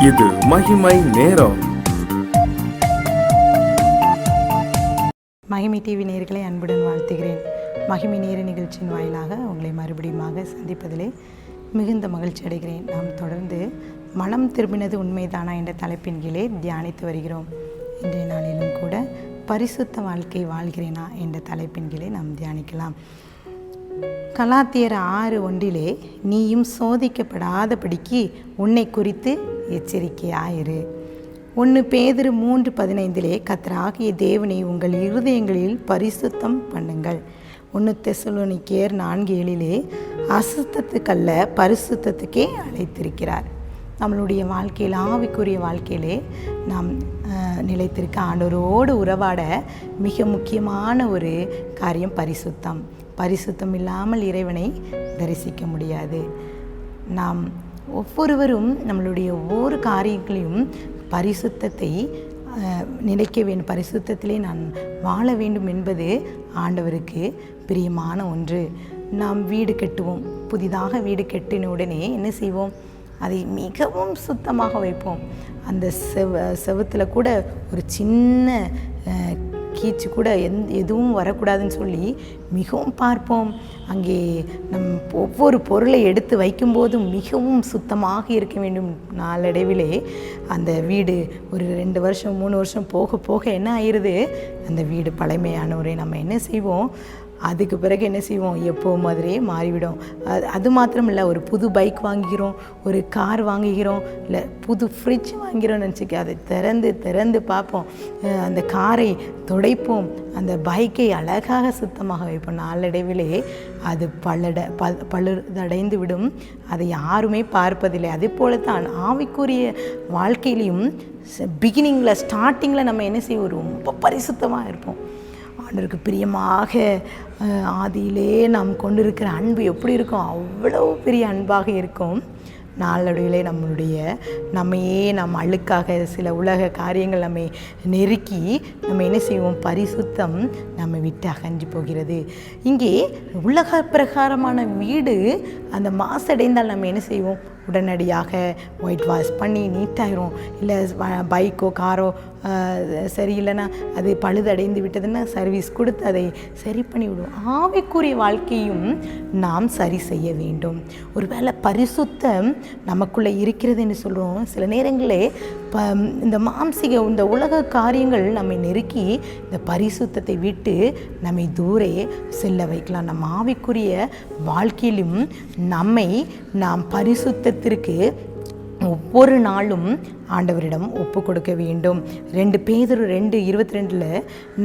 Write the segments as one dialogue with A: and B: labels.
A: இது மகிமை நேரம்.
B: மகிமை டிவி நேயர்களை அன்புடன் வாழ்த்துகிறேன். மகிமை நேர நிகழ்ச்சியின் வாயிலாக உங்களை மறுபடியுமாக சந்திப்பதிலே மிகுந்த மகிழ்ச்சி அடைகிறேன். நாம் தொடர்ந்து மனம் திரும்பினது உண்மைதானா என்ற தலைப்பின் கீழே தியானித்து வருகிறோம். இன்றைய நாளிலும் கூட பரிசுத்த வாழ்க்கை வாழ்கிறேனா என்ற தலைப்பின் கீழே நாம் தியானிக்கலாம். கலாத்தியர் 6:1 நீயும் சோதிக்கப்படாதபடிக்கு உன்னை குறித்து எச்சரிக்கையாயிரு. 1 பேதுரு 3:15 கர்த்தராகிய தேவனை உங்கள் இருதயங்களில் பரிசுத்தம் பண்ணுங்கள். 1 தெசலோனிக்கேயர் 4:7 அசுத்தத்துக்கல்ல பரிசுத்தத்துக்கே அழைத்திருக்கிறார். நம்மளுடைய வாழ்க்கையில், ஆவிக்குரிய வாழ்க்கையிலே நாம் நிலைத்திருக்க, ஆண்டவரோடு உறவாட மிக முக்கியமான ஒரு காரியம் பரிசுத்தம். பரிசுத்தம் இல்லாமல் இறைவனை தரிசிக்க முடியாது. நாம் ஒவ்வொருவரும் நம்மளுடைய ஒவ்வொரு காரியங்களையும் பரிசுத்தத்தை நிலைக்க வேண்டும், பரிசுத்தத்திலே நான் வாழ வேண்டும் என்பது ஆண்டவருக்கு பிரியமான ஒன்று. நாம் வீடு கட்டுவோம். புதிதாக வீடு கட்டின உடனே என்ன செய்வோம்? அதை மிகவும் சுத்தமாக வைப்போம். அந்த செவத்தில் கூட ஒரு சின்ன கீச்சு கூட எதுவும் வரக்கூடாதுன்னு சொல்லி மிகவும் பார்ப்போம். அங்கே ஒவ்வொரு பொருளை எடுத்து வைக்கும்போதும் மிகவும் சுத்தமாக இருக்க வேண்டும். நாளடைவிலே அந்த வீடு ஒரு 2 வருஷம் 3 வருஷம் போக போக என்ன ஆயிடுது? அந்த வீடு பழமையானவரை நம்ம என்ன செய்வோம்? அதுக்கு பிறகு என்ன செய்வோம்? எப்போ மாதிரியே மாறிவிடும். அது மாத்திரம் இல்லை, ஒரு புது பைக் வாங்குகிறோம், ஒரு கார் வாங்குகிறோம், இல்லை புது ஃப்ரிட்ஜ் வாங்கிறோம்னு நினச்சிக்க, அதை திறந்து பார்ப்போம். அந்த காரை துடைப்போம், அந்த பைக்கை அழகாக சுத்தமாக வைப்போம். நாளடைவிலே அது பழுதடைந்து விடும். அதை யாருமே பார்ப்பதில்லை. அதே போல தான் ஆவிக்குரிய வாழ்க்கையிலையும் பிகினிங்கில், ஸ்டார்டிங்கில் நம்ம என்ன செய்வோம்? ரொம்ப பரிசுத்தமாக இருப்போம். ஆண்டவருக்கு பிரியமாக ஆதியிலே நாம் கொண்டிருக்கிற அன்பு எப்படி இருக்கும்? அவ்வளோ பெரிய அன்பாக இருக்கும். நாளடைவிலே நம்மையே நாம் அழுக்காக சில உலக காரியங்கள் நம்மை நெருக்கி நம்ம என்ன செய்வோம்? பரிசுத்தம் நம்மை விட்டு அகன்று போகிறது. இங்கே உலக பிரகாரமான வீடு அந்த மாசடைந்தால் நம்ம என்ன செய்வோம்? உடனடியாக ஒயிட் வாஷ் பண்ணி நீட்டாகிரும். இல்லை பைக்கோ காரோ சரியில்லைன்னா அது பழுதடைந்து விட்டதுன்னா சர்வீஸ் கொடுத்து அதை சரி பண்ணி விடுவோம். ஆவிக்குரிய வாழ்க்கையும் நாம் சரி செய்ய வேண்டும். ஒருவேளை பரிசுத்தம் நமக்குள்ளே இருக்கிறது என்று சொல்கிறோம். சில நேரங்களே இந்த இந்த உலக காரியங்கள் நம்மை நெருக்கி இந்த பரிசுத்தத்தை விட்டு நம்மை தூரே செல்ல வைக்கலாம். நம் ஆவிக்குரிய வாழ்க்கையிலும் நாம் பரிசுத்தத்திற்கு ஒவ்வொரு நாளும் ஆண்டவரிடம் ஒப்பு கொடுக்க வேண்டும். 2 பேதுரு 2:22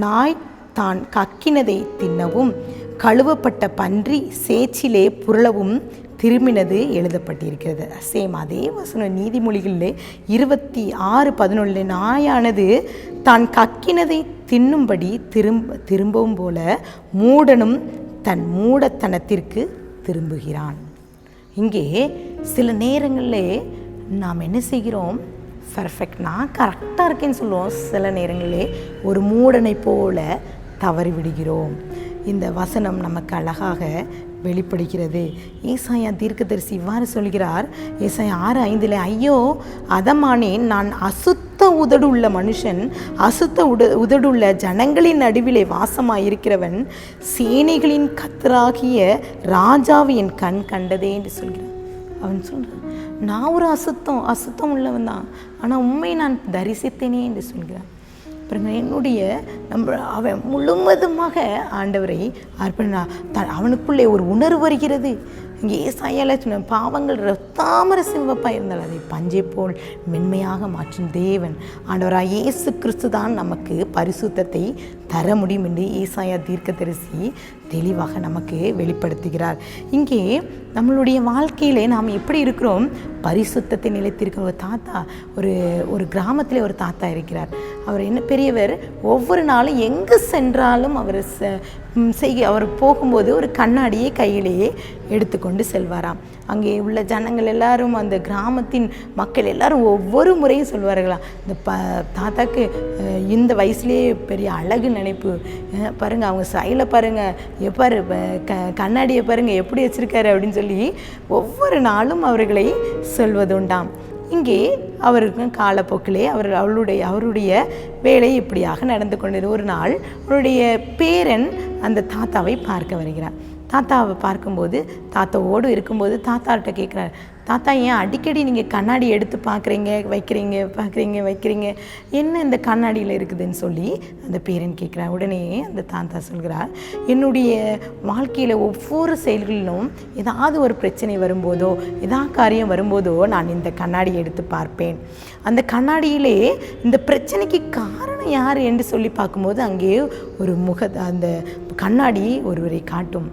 B: நாய் தான் கக்கினதை தின்னவும் கழுவப்பட்ட பன்றி சேற்றிலே புரளவும் திரும்பினது எழுதப்பட்டிருக்கிறது. அதே வசனம் நீதிமொழிகளில் 26:11 நாயானது தான் கக்கினதை தின்னும்படி திரும்பவும் போல மூடனும் தன் மூடத்தனத்திற்கு திரும்புகிறான். இங்கே சில நேரங்களில் நாம் என்ன செய்கிறோம்? பர்ஃபெக்ட், நான் கரெக்டாக இருக்கேன்னு சொல்லுவோம். சில நேரங்களிலே ஒரு மூடனை போல தவறிவிடுகிறோம். இந்த வசனம் நமக்கு அழகாக வெளிப்படுகிறது. ஏசாயா தீர்க்கதரிசி இவ்வாறு சொல்கிறார். ஏசாயா 6:5 ஐயோ அதமானேன், நான் அசுத்த உதடுள்ள மனுஷன், அசுத்த உதடுள்ள ஜனங்களின் நடுவிலே வாசமாயிருக்கிறவன், சேனைகளின் கர்த்தராகிய ராஜாவை என் கண் கண்டதே என்று சொல்கிறான். அவன் சொல்கிறான், நான் ஒரு அசுத்தம் உள்ளவன் தான், ஆனால் உண்மை நான் தரிசித்தேனே என்று சொல்கிறான். அப்புறம் அவன் முழுவதுமாக ஆண்டவரை அவனுக்குள்ளே ஒரு உணர்வு வருகிறது. இங்கே ஏசாயால சொன்ன பாவங்கள் ரத்தாமர சிவப்பாக இருந்தால் அதை பஞ்சை போல் மென்மையாக மாற்றும் தேவன் ஆண்டவராக இயேசு கிறிஸ்து தான் நமக்கு பரிசுத்தத்தை தர முடியும் என்று ஏசாயா தீர்க்கதரிசி தெளிவாக நமக்கு வெளிப்படுத்துகிறார். இங்கே நம்மளுடைய வாழ்க்கையிலே நாம் எப்படி இருக்கிறோம்? பரிசுத்தத்தை நிலைத்திருக்கிற ஒரு தாத்தா, ஒரு கிராமத்திலே ஒரு தாத்தா இருக்கிறார். அவர் என்ன பெரியவர், ஒவ்வொரு நாளும் எங்கு சென்றாலும் அவர் போகும்போது ஒரு கண்ணாடியை கையிலேயே எடுத்துக்கொண்டு செல்வாராம். அங்கே உள்ள ஜனங்கள் எல்லாரும், அந்த கிராமத்தின் மக்கள் எல்லாரும் ஒவ்வொரு முறையும் சொல்வார்களாம், இந்த தாத்தாக்கு இந்த வயசுலேயே பெரிய அழகு நினைப்பு பாருங்கள், அவங்க ஸ்டைலை பாருங்கள், எப்பாரு கண்ணாடியை பாருங்கள் எப்படி வச்சுருக்காரு அப்படின்னு சொல்லி ஒவ்வொரு நாளும் அவர்களை சொல்வதுண்டாம். இங்கே அவருக்கு காலப்போக்கிலே அவருடைய வேலை இப்படியாக நடந்து கொண்டது. ஒரு நாள் அவருடைய பேரன் அந்த தாத்தாவை பார்க்க வருகிறார். தாத்தாவை பார்க்கும்போது தாத்தாவோடு இருக்கும்போது தாத்தாட்ட கேட்குறாரு, தாத்தா ஏன் அடிக்கடி நீங்கள் கண்ணாடி எடுத்து பார்க்குறீங்க வைக்கிறீங்க என்ன இந்த கண்ணாடியில் இருக்குதுன்னு சொல்லி அந்த பேரன் கேட்குறார். உடனே அந்த தாத்தா சொல்கிறார், என்னுடைய வாழ்க்கையில் ஒவ்வொரு செயல்களிலும் ஏதாவது ஒரு பிரச்சனை வரும்போதோ ஏதாவது காரியம் வரும்போதோ நான் இந்த கண்ணாடியை எடுத்து பார்ப்பேன். அந்த கண்ணாடியிலே இந்த பிரச்சனைக்கு காரணம் யார் என்று சொல்லி பார்க்கும்போது அங்கே ஒரு அந்த கண்ணாடி ஒருவரை காட்டும்.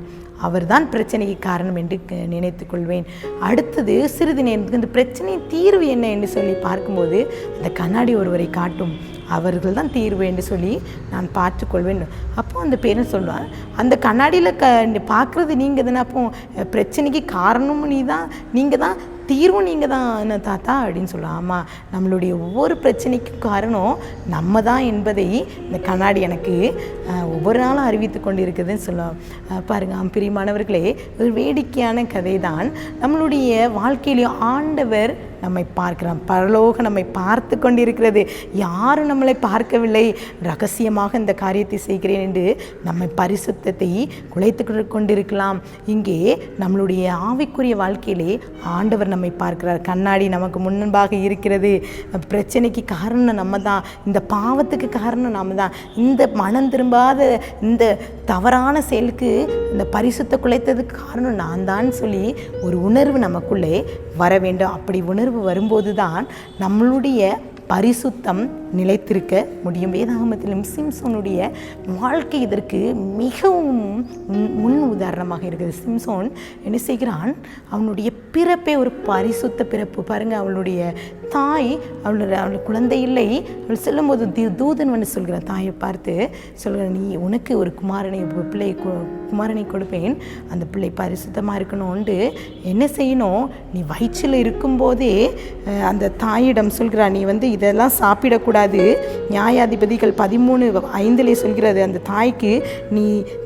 B: அவர்தான் பிரச்சனைக்கு காரணம் என்று நினைத்து கொள்வேன். அடுத்தது சிறிது நேரத்துக்கு இந்த பிரச்சனையின் தீர்வு என்ன என்று சொல்லி பார்க்கும்போது அந்த கண்ணாடி ஒருவரை காட்டும். அவர்கள் தான் தீர்வு என்று சொல்லி நான் பார்த்துக்கொள்வேன். அப்போ அந்த பேரன் சொல்லுவான், அந்த கண்ணாடியில் பார்க்குறது நீங்கள் தானே, அப்போ பிரச்சனைக்கு காரணமும் நீங்கள் தான் தீர்வும் நீங்கள் தான் தாத்தா அப்படின்னு சொல்லலாம். ஆமாம், நம்மளுடைய ஒவ்வொரு பிரச்சனைக்கும் காரணம் நம்ம தான் என்பதை இந்த கண்ணாடி எனக்கு ஒவ்வொரு நாளும் அறிவித்து கொண்டு இருக்குதுன்னு சொல்லலாம். பாருங்கள் பிரியமானவர்களே, ஒரு வேடிக்கையான கதை தான். நம்மளுடைய வாழ்க்கையிலேயும் ஆண்டவர் நம்மை பார்க்கிறான். பரலோகம் நம்மை பார்த்து கொண்டிருக்கிறது. யாரும் நம்மளை பார்க்கவில்லை, ரகசியமாக இந்த காரியத்தை செய்கிறேன் என்று நம்மை பரிசுத்தத்தை குலைத்து கொண்டிருக்கலாம். இங்கே நம்மளுடைய ஆவிக்குரிய வாழ்க்கையிலே ஆண்டவர் நம்மை பார்க்கிறார். கண்ணாடி நமக்கு முன்பாக இருக்கிறது. பிரச்சனைக்கு காரணம் நம்ம தான், இந்த பாவத்துக்கு காரணம் நம்ம தான், இந்த மனம் திரும்பாத இந்த தவறான செயலுக்கு இந்த பரிசுத்த குலைத்ததுக்கு காரணம் நான் தான் சொல்லி ஒரு உணர்வு நமக்குள்ளே வர வேண்டும். அப்படி உணர்வு வரும்போது தான் நம்மளுடைய பரிசுத்தம் நிலைத்திருக்க முடியும். வேதாகமத்திலும் சிம்சோனுடைய வாழ்க்கை இதற்கு மிகவும் முன் உதாரணமாக இருக்குது. சிம்சோன் என்ன செய்கிறான், அவனுடைய பிறப்பே ஒரு பரிசுத்த பிறப்பு. பாருங்கள், அவளுடைய தாய் அவள் குழந்தை இல்லை, அவள் சொல்லும்போது தூதன் வந்து சொல்கிறான், தாயை பார்த்து சொல்கிறான், நீ உனக்கு ஒரு குமாரனை கொடுப்பேன், அந்த பிள்ளை பரிசுத்தமாக இருக்கணும்னு என்ன செய்யணும், நீ வயிற்றில் இருக்கும்போதே அந்த தாயிடம் சொல்கிறான், நீ வந்து இதெல்லாம் சாப்பிடக்கூடாது. நியாயாதிபதிகள் 13:5 சொல்கிறது, அந்த தாய்க்கு நீ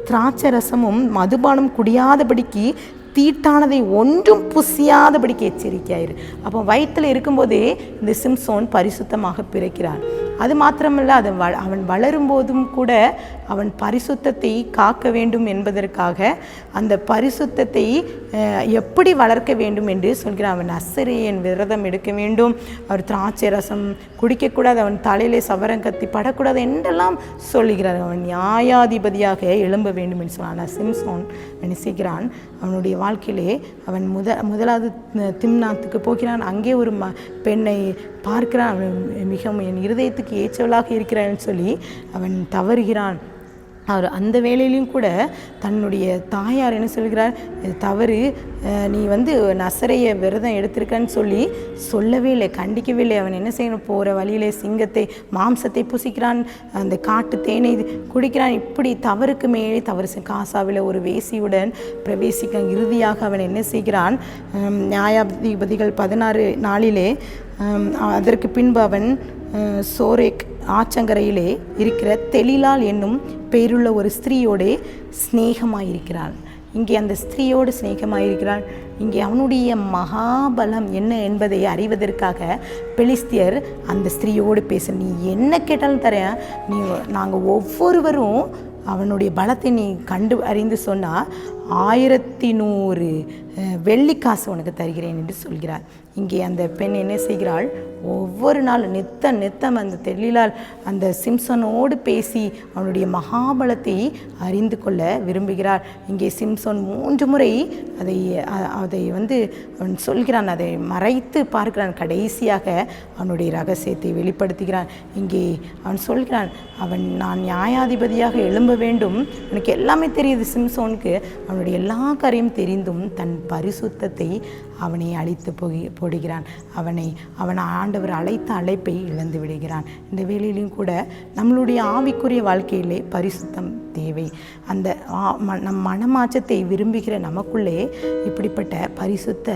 B: திராட்சை ரசமும் மதுபானம் குடியாதபடிக்கு தீட்டானதை ஒன்றும் புசியாதபடிக்கு எச்சரிக்கையாயிரு. அப்போ வயிற்றில் இருக்கும்போதே இந்த சிம்சோன் பரிசுத்தமாக பிறக்கிறான். அது மாத்திரமல்ல, அவன் வளரும்போதும் கூட அவன் பரிசுத்தத்தை காக்க வேண்டும் என்பதற்காக அந்த பரிசுத்தத்தை எப்படி வளர்க்க வேண்டும் என்று சொல்கிறான். அவன் நசரேயன் விரதம் எடுக்க வேண்டும், அவர் திராட்சை ரசம் குடிக்கக்கூடாது, அவன் தலையிலே சவரம் கத்தி படக்கூடாது என்றெல்லாம் சொல்லுகிறார். அவன் நியாயாதிபதியாக எழும்ப வேண்டும் என்று சொன்னான். ஆனால் சிம்சோன் நினைக்கிறான், அவனுடைய வாழ்க்கையிலே அவன் முதலாவது திம்னாத்துக்கு போகிறான். அங்கே ஒரு பெண்ணை பார்க்கிறான். அவன் மிகவும் என் இருதயத்துக்கு ஏற்றவளாக இருக்கிறான்னு சொல்லி அவன் தவறுகிறான். அவர் அந்த வேளையிலையும் கூட தன்னுடைய தாயார் என்ன சொல்கிறார், தவறு, நீ வந்து நசரைய விரதம் எடுத்திருக்கன்னு சொல்லவே இல்லை, கண்டிக்கவே இல்லை. அவன் என்ன செய்யணும், போகிற வழியிலே சிங்கத்தை மாம்சத்தை புசிக்கிறான், அந்த காட்டு தேனை குடிக்கிறான். இப்படி தவறுக்கு மேலே தவறு காசாவில் ஒரு வேசியுடன் பிரவேசிக்க இறுதியாக அவன் என்ன செய்கிறான், நியாயாதிபதிகள் 16:4 அதற்கு பின்பு அவன் சோரேக் ஆற்றங்கரையிலே இருக்கிற தெலிலால் என்னும் பெயருள்ள ஒரு ஸ்திரீயோடு சிநேகமாயிருக்கிறான். இங்கே அந்த ஸ்திரீயோடு சிநேகமாயிருக்கிறான். இங்கே அவனுடைய மகாபலம் என்ன என்பதை அறிவதற்காக பெலிஸ்தியர் அந்த ஸ்திரீயோடு பேச, நீ என்ன கேட்டாலும் தரேன், நாங்கள் ஒவ்வொருவரும் அவனுடைய பலத்தை நீ கண்டு அறிந்து சொன்னால் 1100 வெள்ளிக்காசு உனக்கு தருகிறேன் என்று சொல்கிறார். இங்கே அந்த பெண் என்ன செய்கிறாள், ஒவ்வொரு நாள் நித்தம் அந்த தெளிலால் அந்த சிம்சனோடு பேசி அவனுடைய மகாபலத்தை அறிந்து கொள்ள விரும்புகிறார். இங்கே சிம்சோன் 3 முறை அதை வந்து அவன் சொல்கிறான், அதை மறைத்து பார்க்கிறான். கடைசியாக அவனுடைய ரகசியத்தை வெளிப்படுத்துகிறான். இங்கே அவன் சொல்கிறான், நான் நியாயாதிபதியாக எழும்ப வேண்டும், எனக்கு எல்லாமே தெரியுது. சிம்சோனுக்கு அவனுடைய எல்லா காரியம் தெரிந்தும் தன் பரிசுத்தத்தை அவனை அழித்து போடுகிறான். அவன் ஆண்டவர் அழைத்த அழைப்பை இழந்து விடுகிறான். இந்த வேளையிலும் கூட நம்மளுடைய ஆவிக்குரிய வாழ்க்கையிலே பரிசுத்தம் தேவை. அந்த நம் மனமாற்றத்தை விரும்புகிற நமக்குள்ளே இப்படிப்பட்ட பரிசுத்த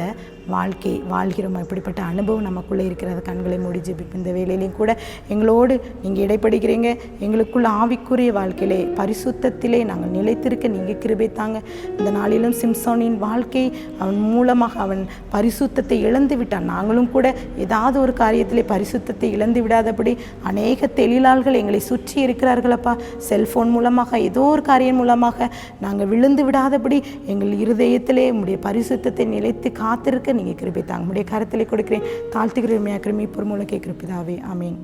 B: வாழ்க்கை வாழ்கிறோம், இப்படிப்பட்ட அனுபவம் நமக்குள்ளே இருக்கிறத கண்களை மூடி ஜெபிக்கும். இந்த வேளையிலையும் கூட எங்களோடு நீங்கள் இடைப்படுகிறீங்க. எங்களுக்குள்ள ஆவிக்குரிய வாழ்க்கையிலே பரிசுத்தத்திலே நாங்கள் நிலைத்திருக்க நீங்கள் கிருபை தாங்க. இந்த நாளிலும் சிம்சோனின் வாழ்க்கை அவன் மூலமாக அவன் பரிசுத்தத்தை இழந்து விட்டான். நாங்களும் கூட ஏதாவது ஒரு காரியத்திலே பரிசுத்தத்தை இழந்து விடாதபடி அநேக தொழிலாளர்கள் எங்களை சுற்றி இருக்கிறார்களப்பா. செல்ஃபோன் மூலமாக ஏதோ ஒரு காரியம் மூலமாக நாங்கள் விழுந்து விடாதபடி எங்கள் இருதயத்திலே உம்முடைய பரிசுத்தத்தை நிலைத்து காத்திருக்க நீங்கள் கிருபை தாங்க. உம்முடைய கரத்திலே கொடுக்கிறேன், தாழ்த்துகிறேன், மீட்பர் மூலம் கேட்கிற பிதாவே, ஆமீன்.